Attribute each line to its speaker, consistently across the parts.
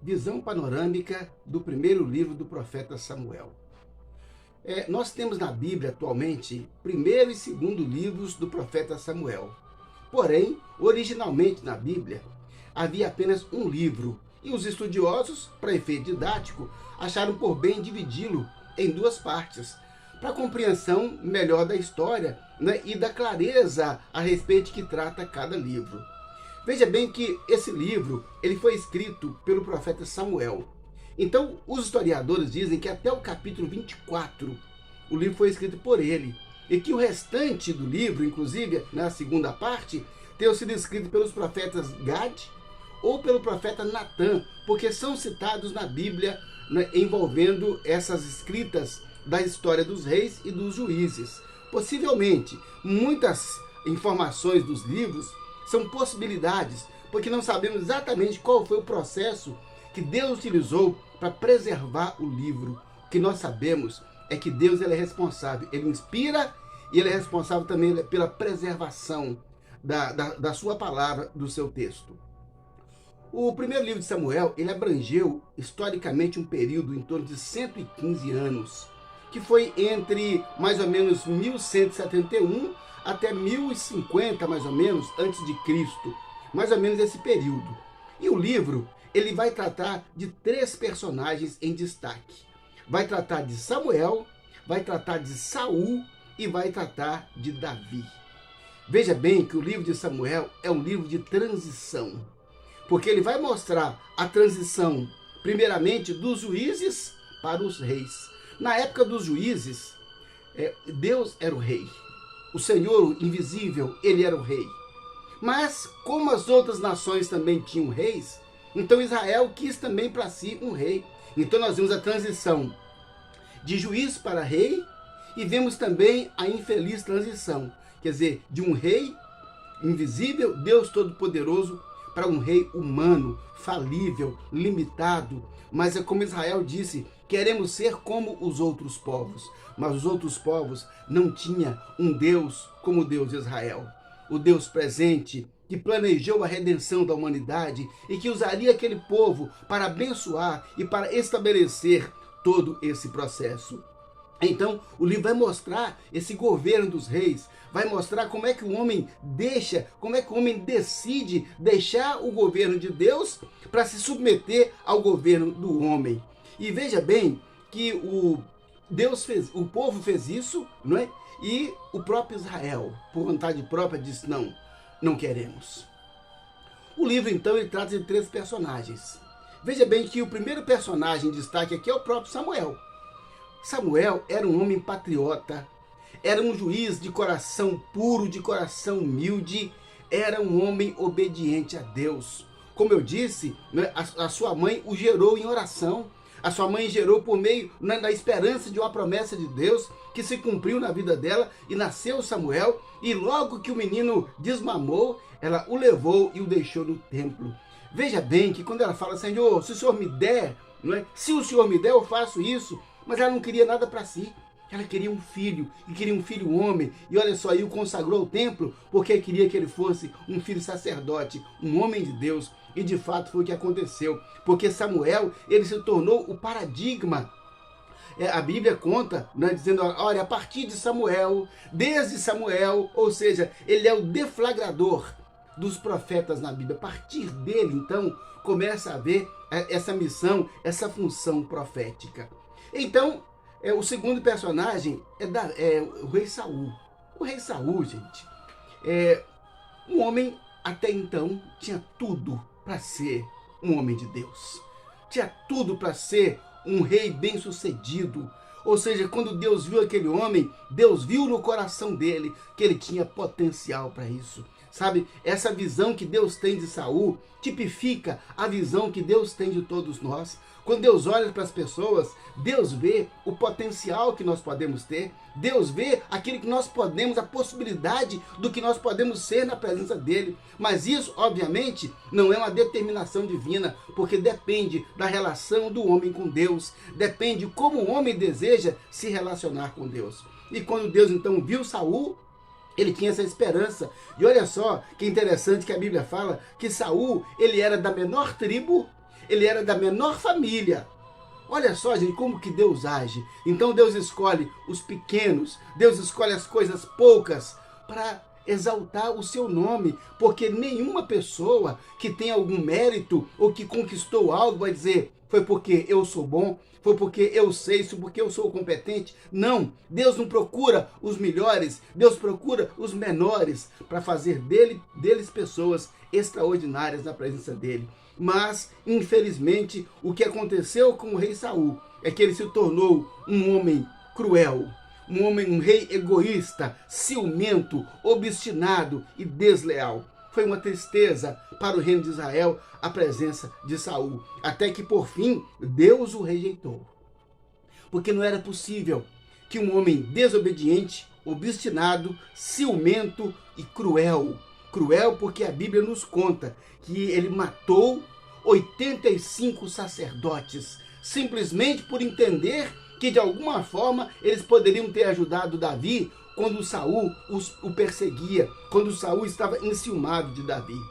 Speaker 1: Visão panorâmica do primeiro livro do profeta Samuel. Nós temos na Bíblia atualmente primeiro e segundo livros do profeta Samuel. Porém, originalmente na Bíblia havia apenas um livro e os estudiosos, para efeito didático, acharam por bem dividi-lo em duas partes, para compreensão melhor da história, né, e da clareza a respeito de que trata cada livro. Veja bem que esse livro ele foi escrito pelo profeta Samuel. Então, os historiadores dizem que até o capítulo 24, o livro foi escrito por ele. E que o restante do livro, inclusive na segunda parte, tenha sido escrito pelos profetas Gad ou pelo profeta Natã, porque são citados na Bíblia, né, envolvendo essas escritas da história dos reis e dos juízes. Possivelmente, muitas informações dos livros são possibilidades, porque não sabemos exatamente qual foi o processo que Deus utilizou para preservar o livro. O que nós sabemos é que Deus ele é responsável, ele inspira e ele é responsável também pela preservação da sua palavra, do seu texto. O primeiro livro de Samuel, ele abrangeu historicamente um período em torno de 115 anos, que foi entre mais ou menos 1171 até 1050, mais ou menos, antes de Cristo. Mais ou menos esse período. E o livro, ele vai tratar de três personagens em destaque. Vai tratar de Samuel, vai tratar de Saul e vai tratar de Davi. Veja bem que o livro de Samuel é um livro de transição, porque ele vai mostrar a transição, primeiramente, dos juízes para os reis. Na época dos juízes, Deus era o rei. O Senhor invisível, ele era o rei. Mas, como as outras nações também tinham reis, então Israel quis também para si um rei. Então nós vemos a transição de juiz para rei e vemos também a infeliz transição, quer dizer, de um rei invisível, Deus Todo-Poderoso, para um rei humano, falível, limitado. Mas é como Israel disse, queremos ser como os outros povos. Mas os outros povos não tinham um Deus como o Deus de Israel. O Deus presente, que planejou a redenção da humanidade e que usaria aquele povo para abençoar e para estabelecer todo esse processo. Então, o livro vai mostrar esse governo dos reis, vai mostrar como é que o homem como é que o homem decide deixar o governo de Deus para se submeter ao governo do homem. E veja bem que o povo fez isso, não é? E o próprio Israel, por vontade própria, disse: não queremos. O livro, então, ele trata de três personagens. Veja bem que o primeiro personagem em destaque aqui é o próprio Samuel. Samuel era um homem patriota, era um juiz de coração puro, de coração humilde, era um homem obediente a Deus. Como eu disse, né, a sua mãe o gerou em oração. A sua mãe gerou por meio da esperança de uma promessa de Deus que se cumpriu na vida dela e nasceu Samuel. E logo que o menino desmamou, ela o levou e o deixou no templo. Veja bem que quando ela fala: Senhor, se o Senhor me der, não é? Se o Senhor me der, eu faço isso. Mas ela não queria nada para si. Ela queria um filho, e queria um filho homem. E olha só, aí o consagrou ao templo porque queria que ele fosse um filho sacerdote, um homem de Deus. E de fato foi o que aconteceu, porque Samuel, ele se tornou o paradigma. A Bíblia conta, né, dizendo: olha, a partir de Samuel, desde Samuel, ou seja, ele é o deflagrador dos profetas na Bíblia. A partir dele, então, começa a haver essa missão, essa função profética. Então, o segundo personagem é o rei Saul. O rei Saul, gente, um homem até então tinha tudo para ser um homem de Deus. Tinha tudo para ser um rei bem-sucedido. Ou seja, quando Deus viu aquele homem, Deus viu no coração dele que ele tinha potencial para isso. Sabe, essa visão que Deus tem de Saul tipifica a visão que Deus tem de todos nós. Quando Deus olha para as pessoas, Deus vê o potencial que nós podemos ter. Deus vê aquilo que nós podemos, a possibilidade do que nós podemos ser na presença dele. Mas isso, obviamente, não é uma determinação divina, porque depende da relação do homem com Deus. Depende como o homem deseja se relacionar com Deus. E quando Deus então viu Saul, ele tinha essa esperança. E olha só que interessante que a Bíblia fala que Saul, ele era da menor tribo, ele era da menor família. Olha só, gente, como que Deus age. Então Deus escolhe os pequenos, Deus escolhe as coisas poucas para exaltar o seu nome, porque nenhuma pessoa que tem algum mérito ou que conquistou algo vai dizer, foi porque eu sou bom, foi porque eu sei isso, porque eu sou competente. Não, Deus não procura os melhores, Deus procura os menores para fazer deles pessoas extraordinárias na presença dele. Mas, infelizmente, o que aconteceu com o rei Saul é que ele se tornou um homem cruel, um rei egoísta, ciumento, obstinado e desleal. Foi uma tristeza para o reino de Israel a presença de Saul, até que por fim Deus o rejeitou. Porque não era possível que um homem desobediente, obstinado, ciumento e cruel porque a Bíblia nos conta que ele matou 85 sacerdotes, simplesmente por entender que de alguma forma eles poderiam ter ajudado Davi quando Saul o perseguia, quando Saul estava enciumado de Davi.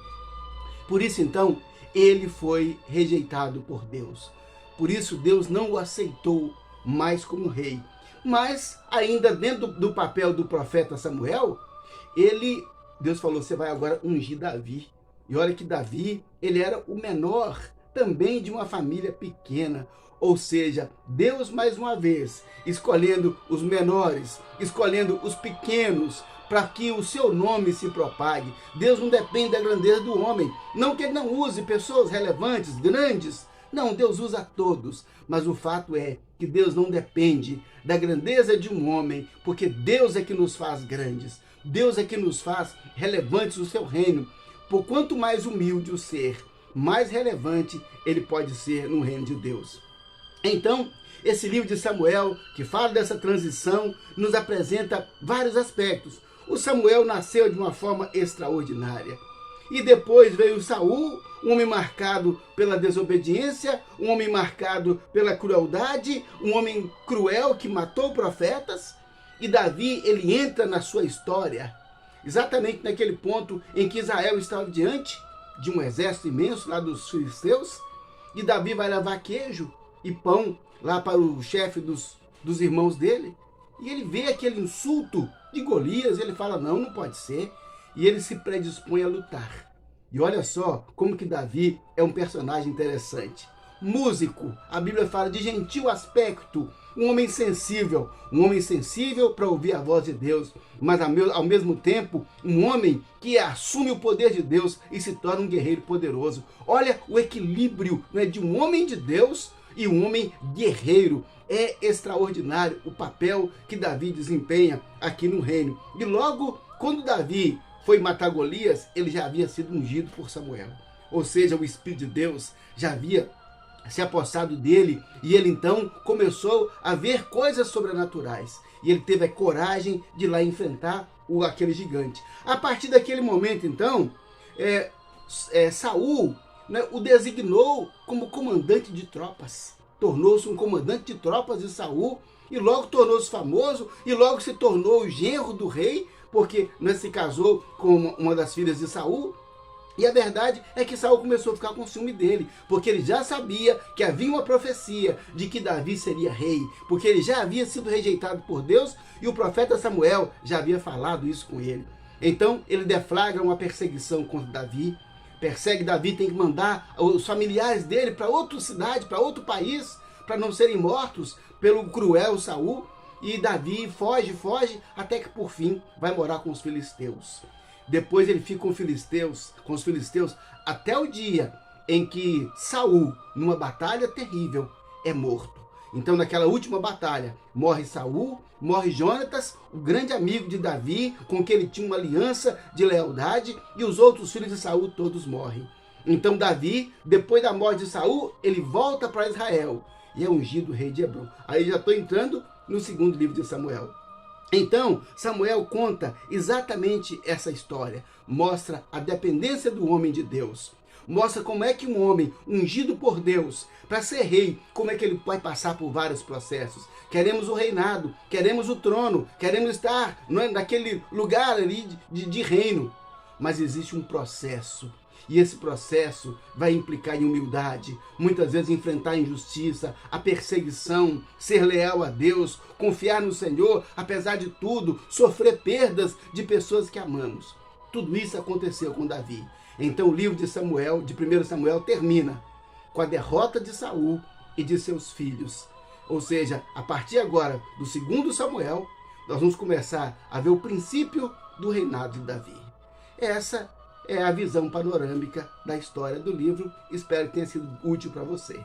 Speaker 1: Por isso então, ele foi rejeitado por Deus. Por isso Deus não o aceitou mais como rei. Mas ainda dentro do papel do profeta Samuel, Deus falou, você vai agora ungir Davi. E olha que Davi, ele era o menor também de uma família pequena. Ou seja, Deus mais uma vez escolhendo os menores, escolhendo os pequenos, para que o seu nome se propague. Deus não depende da grandeza do homem. Não que ele não use pessoas relevantes, grandes. Não, Deus usa todos. Mas o fato é que Deus não depende da grandeza de um homem, porque Deus é que nos faz grandes. Deus é que nos faz relevantes no seu reino. Por quanto mais humilde o ser, mais relevante ele pode ser no reino de Deus. Então, esse livro de Samuel, que fala dessa transição, nos apresenta vários aspectos. O Samuel nasceu de uma forma extraordinária. E depois veio Saul, um homem marcado pela desobediência, um homem marcado pela crueldade, um homem cruel que matou profetas. E Davi, ele entra na sua história, exatamente naquele ponto em que Israel estava diante de um exército imenso lá dos filisteus. E Davi vai levar queijo e pão lá para o chefe dos irmãos dele. E ele vê aquele insulto de Golias, ele fala, não pode ser. E ele se predispõe a lutar. E olha só como que Davi é um personagem interessante. Músico, a Bíblia fala de gentil aspecto, um homem sensível para ouvir a voz de Deus, mas ao mesmo tempo um homem que assume o poder de Deus e se torna um guerreiro poderoso. Olha o equilíbrio, né, de um homem de Deus e um homem guerreiro. É extraordinário o papel que Davi desempenha aqui no reino. E logo quando Davi foi matar Golias, ele já havia sido ungido por Samuel. Ou seja, o Espírito de Deus já havia se apossado dele, e ele então começou a ver coisas sobrenaturais. E ele teve a coragem de ir lá enfrentar aquele gigante. A partir daquele momento, então, Saul, né, o designou como comandante de tropas. Tornou-se um comandante de tropas de Saul, e logo tornou-se famoso, e logo se tornou o genro do rei, porque né, se casou com uma das filhas de Saul. E a verdade é que Saul começou a ficar com ciúme dele, porque ele já sabia que havia uma profecia de que Davi seria rei, porque ele já havia sido rejeitado por Deus e o profeta Samuel já havia falado isso com ele. Então ele deflagra uma perseguição contra Davi, persegue Davi, tem que mandar os familiares dele para outra cidade, para outro país, para não serem mortos pelo cruel Saul. E Davi foge, até que por fim vai morar com os filisteus. Depois ele fica com os filisteus, até o dia em que Saul, numa batalha terrível, é morto. Então naquela última batalha, morre Saul, morre Jonatas, o grande amigo de Davi, com quem ele tinha uma aliança de lealdade, e os outros filhos de Saul todos morrem. Então Davi, depois da morte de Saul, ele volta para Israel e é ungido rei de Hebrom. Aí já estou entrando no segundo livro de Samuel. Então, Samuel conta exatamente essa história, mostra a dependência do homem de Deus, mostra como é que um homem ungido por Deus, para ser rei, como é que ele vai passar por vários processos. Queremos o reinado, queremos o trono, queremos estar naquele lugar ali de reino, mas existe um processo. E esse processo vai implicar em humildade, muitas vezes enfrentar a injustiça, a perseguição, ser leal a Deus, confiar no Senhor, apesar de tudo, sofrer perdas de pessoas que amamos. Tudo isso aconteceu com Davi. Então o livro de Samuel, de 1 Samuel, termina com a derrota de Saul e de seus filhos. Ou seja, a partir agora do 2 Samuel, nós vamos começar a ver o princípio do reinado de Davi. Essa é a visão panorâmica da história do livro. Espero que tenha sido útil para você.